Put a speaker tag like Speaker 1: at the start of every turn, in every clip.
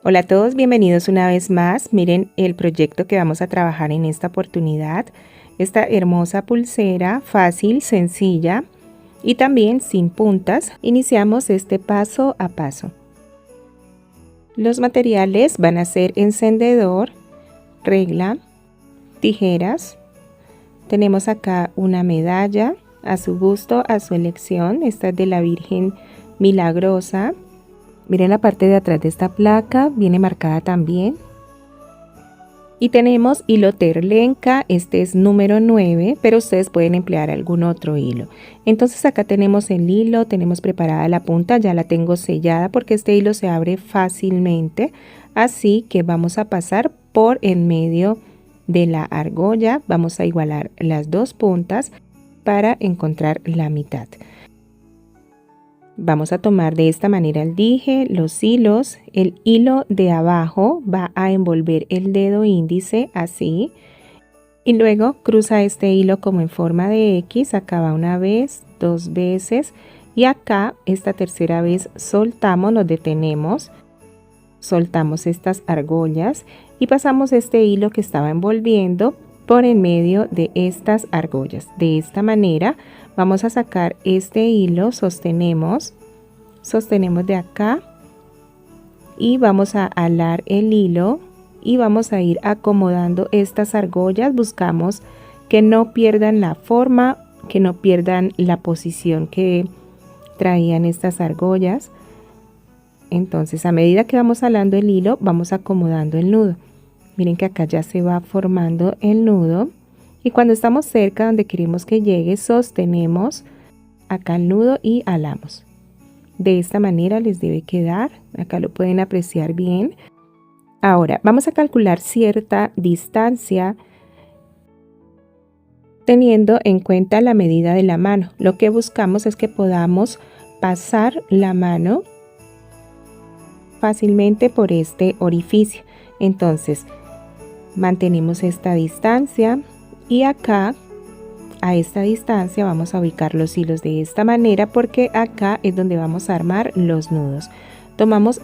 Speaker 1: Hola a todos, bienvenidos una vez más. Miren el proyecto que vamos a trabajar en esta oportunidad. Esta hermosa pulsera, fácil, sencilla y también sin puntas. Iniciamos este paso a paso. Los materiales van a ser encendedor, regla, tijeras. Tenemos acá una medalla a su gusto, a su elección. Esta es de la Virgen Milagrosa. Miren la parte de atrás de esta placa, viene marcada también. Y tenemos hilo terlenca, este es número 9, pero ustedes pueden emplear algún otro hilo. Entonces acá tenemos el hilo, tenemos preparada la punta, ya la tengo sellada porque este hilo se abre fácilmente. Así que vamos a pasar por en medio de la argolla, vamos a igualar las dos puntas para encontrar la mitad. Vamos a tomar de esta manera el dije, los hilos, el hilo de abajo va a envolver el dedo índice así y luego cruza este hilo como en forma de X, acá va una vez, dos veces y acá esta tercera vez soltamos, nos detenemos, soltamos estas argollas y pasamos este hilo que estaba envolviendo por en medio de estas argollas. De esta manera vamos a sacar este hilo, sostenemos de acá y vamos a alar el hilo y vamos a ir acomodando estas argollas. Buscamos que no pierdan la forma, que no pierdan la posición que traían estas argollas. Entonces a medida que vamos alando el hilo vamos acomodando el nudo. Miren que acá ya se va formando el nudo y cuando estamos cerca donde queremos que llegue sostenemos acá el nudo y alamos. De esta manera les debe quedar, acá lo pueden apreciar bien. Ahora vamos a calcular cierta distancia teniendo en cuenta la medida de la mano. Lo que buscamos es que podamos pasar la mano fácilmente por este orificio. Entonces mantenemos esta distancia y acá a esta distancia vamos a ubicar los hilos de esta manera porque acá es donde vamos a armar los nudos. Tomamos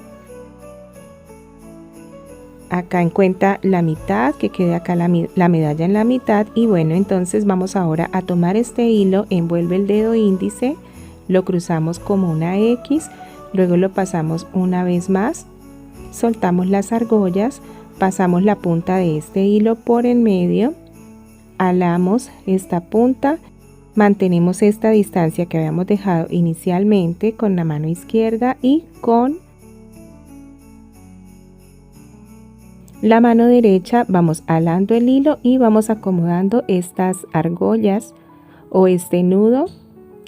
Speaker 1: acá en cuenta la mitad, que quede acá la medalla en la mitad y bueno, entonces vamos ahora a tomar este hilo, envuelve el dedo índice, lo cruzamos como una X, luego lo pasamos una vez más, soltamos las argollas, pasamos la punta de este hilo por en medio, alamos esta punta, mantenemos esta distancia que habíamos dejado inicialmente con la mano izquierda y con la mano derecha vamos alando el hilo y vamos acomodando estas argollas o este nudo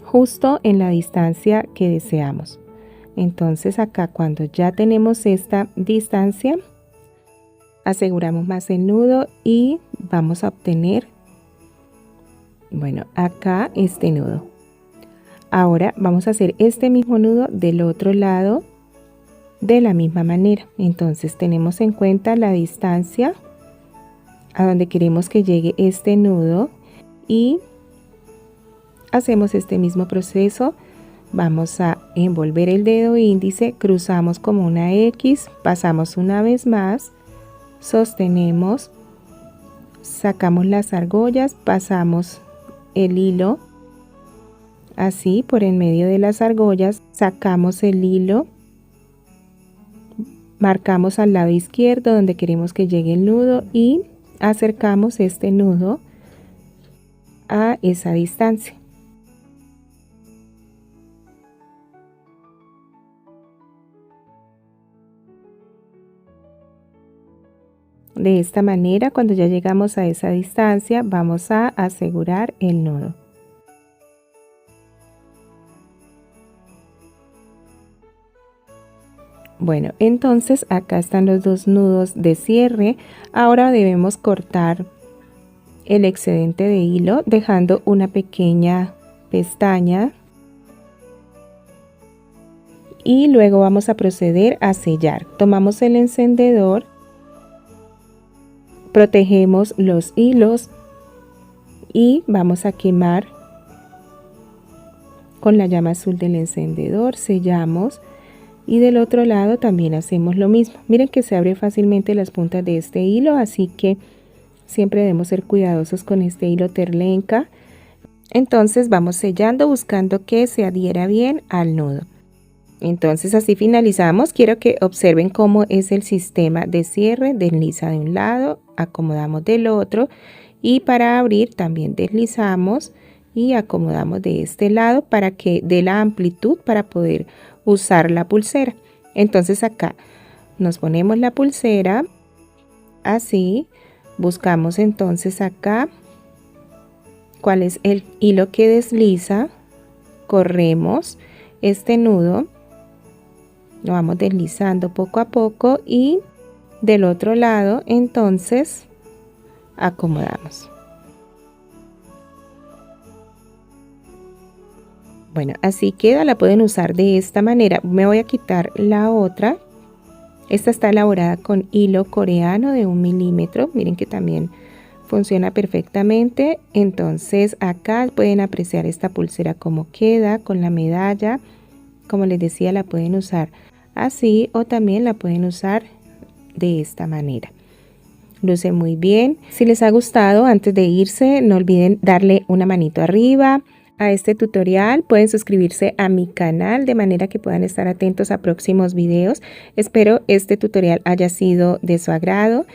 Speaker 1: justo en la distancia que deseamos. Entonces acá cuando ya tenemos esta distancia aseguramos más el nudo y vamos a obtener, bueno, acá este nudo. Ahora vamos a hacer este mismo nudo del otro lado de la misma manera. Entonces tenemos en cuenta la distancia a donde queremos que llegue este nudo y hacemos este mismo proceso. Vamos a envolver el dedo índice, cruzamos como una X, pasamos una vez más, sostenemos, sacamos las argollas, pasamos el hilo así por en medio de las argollas, sacamos el hilo, marcamos al lado izquierdo donde queremos que llegue el nudo y acercamos este nudo a esa distancia. De esta manera, cuando ya llegamos a esa distancia, vamos a asegurar el nudo. Bueno, entonces acá están los dos nudos de cierre. Ahora debemos cortar el excedente de hilo dejando una pequeña pestaña. Y luego vamos a proceder a sellar. Tomamos el encendedor, protegemos los hilos y vamos a quemar con la llama azul del encendedor, sellamos Y del otro lado también hacemos lo mismo. Miren que se abre fácilmente las puntas de este hilo, así que siempre debemos ser cuidadosos con este hilo terlenca. Entonces vamos sellando buscando que se adhiera bien al nudo. Entonces así finalizamos. Quiero que observen cómo es el sistema de cierre. Desliza de un lado, acomodamos del otro, y para abrir también deslizamos y acomodamos de este lado para que dé la amplitud para poder usar la pulsera. Entonces acá nos ponemos la pulsera así, buscamos entonces acá cuál es el hilo que desliza, corremos este nudo, lo vamos deslizando poco a poco y del otro lado entonces acomodamos. Bueno, así queda, la pueden usar de esta manera. Me voy a quitar la otra. Esta está elaborada con hilo coreano de 1 milímetro. Miren que también funciona perfectamente. Entonces acá pueden apreciar esta pulsera como queda con la medalla. Como les decía, la pueden usar así o también la pueden usar de esta manera. Luce muy bien. Si les ha gustado, antes de irse, no olviden darle una manito arriba a este tutorial. Pueden suscribirse a mi canal de manera que puedan estar atentos a próximos videos. Espero este tutorial haya sido de su agrado.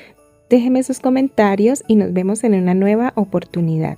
Speaker 1: Déjenme sus comentarios y nos vemos en una nueva oportunidad.